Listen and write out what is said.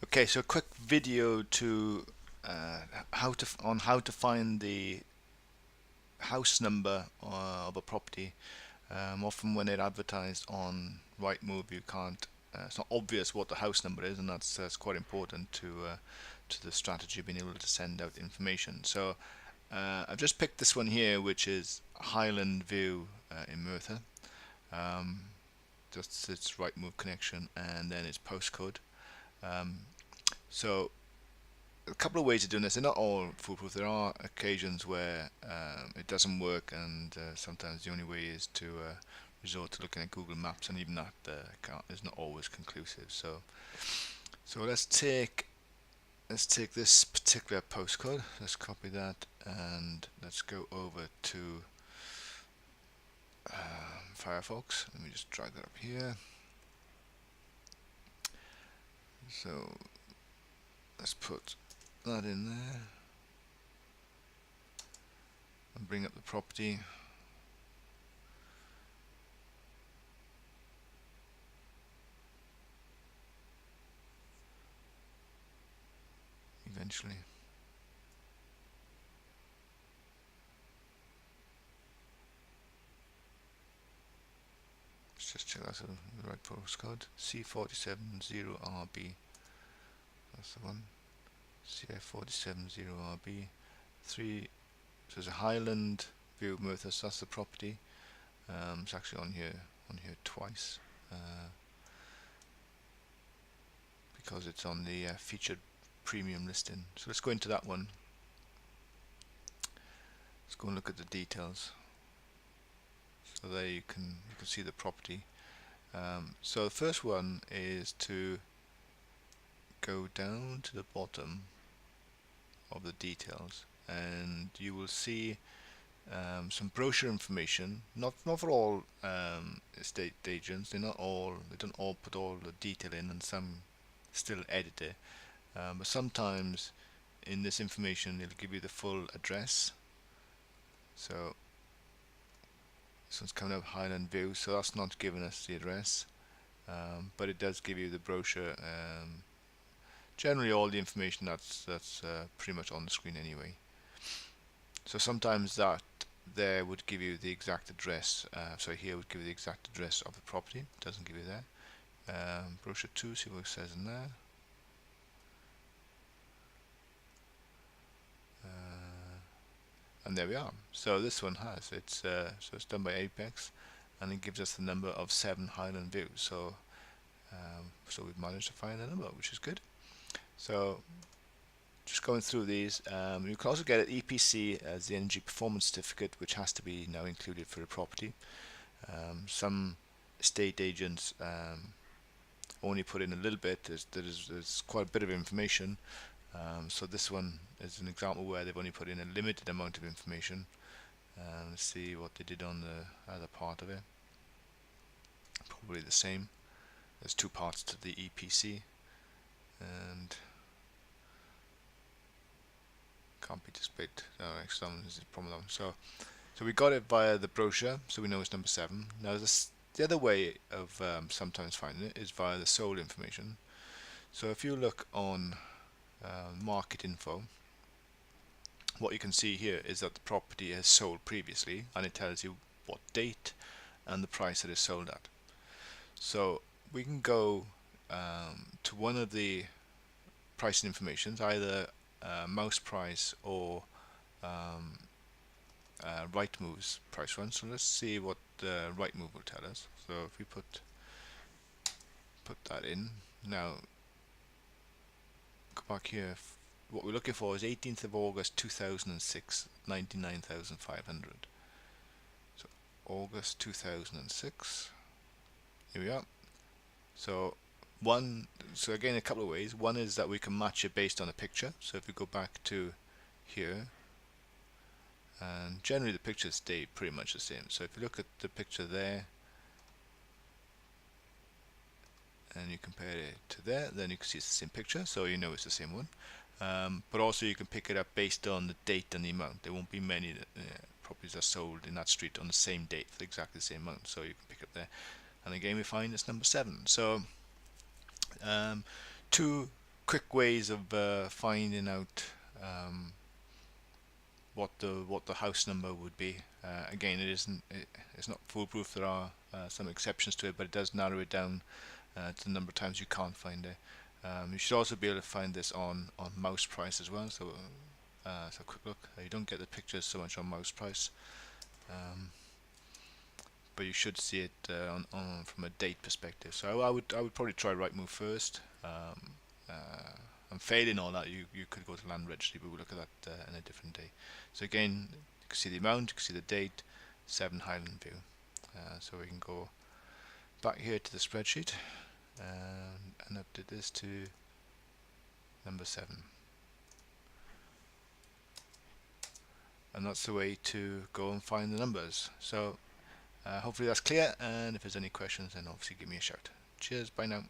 Okay, so a quick video to how to find the house number of a property. Often when they're advertised on Rightmove, you can't. It's not obvious what the house number is, and that's quite important to the strategy of being able to send out information. So I've just picked this one here, which is Highland View in Merthyr. Um, just its Rightmove connection, and then its postcode. Um, so a couple of ways of doing this. They're not all foolproof. There are occasions where it doesn't work, and sometimes the only way is to resort to looking at Google Maps, and even that is not always conclusive. So let's take this particular postcode. Let's copy that, and let's go over to Firefox. Let me just drag that up here. So let's put that in there and bring up the property. Eventually. Let's just check that's the right postcode. C470RB. That's the one. CF470RB. 3. So there's a Highland View Merthyr. So that's the property. It's actually on here twice because it's on the featured premium listing. So let's go into that one. Let's go and look at the details. So there you can see the property. So the first one is to go down to the bottom of the details, and you will see some brochure information. Not for all estate agents. They don't all put all the detail in, and some still edit it. But sometimes in this information it'll give you the full address. So this one's coming up Highland View, so that's not giving us the address, but it does give you the brochure. Generally, all the information that's pretty much on the screen anyway. So sometimes that there would give you the exact address. So here would give you the exact address of the property. It doesn't give you that. Brochure 2, see what it says in there. And there we are. So this one has so it's done by Apex, and it gives us the number of 7 Highland Views. So we've managed to find a number, which is good. So just going through these, you can also get an EPC as the Energy Performance Certificate, which has to be now included for the property. Some estate agents only put in a little bit. There's quite a bit of information. So this one is an example where they've only put in a limited amount of information. Let's see what they did on the other part of it. Probably the same. There's 2 parts to the EPC, and can't be displayed. Actually, this is a problem. So we got it via the brochure, so we know it's number 7. Now the other way of sometimes finding it is via the sold information. So if you look on market info, what you can see here is that the property has sold previously, and it tells you what date and the price that is sold at. So we can go to one of the pricing informations, either mouse price or Rightmove's price one. So let's see what Rightmove will tell us. So if we put that in now, go back here. What we're looking for is 18th of August 2006, 99,500. So August 2006. Here we are. So again, a couple of ways. One is that we can match it based on a picture. So if we go back to here, and generally the pictures stay pretty much the same. So if you look at the picture there and you compare it to there, then you can see it's the same picture, so you know it's the same one. But also you can pick it up based on the date and the amount. There won't be many properties that are sold in that street on the same date for exactly the same amount, so you can pick it up there. And again, we find it's number 7. So 2 quick ways of finding out what the house number would be. Again, it's not foolproof. There are some exceptions to it, but it does narrow it down to the number of times you can't find it. You should also be able to find this on mouse price as well. So so quick look. You don't get the pictures so much on mouse price, but you should see it on from a date perspective. So I would probably try rightmove first. And failing all that, you could go to land registry, but we'll look at that in a different day. So again, you can see the amount, you can see the date, 7 Highland View. So we can go back here to the spreadsheet and update this to number 7. And that's the way to go and find the numbers. So hopefully that's clear, and if there's any questions, then obviously give me a shout. Cheers, bye now.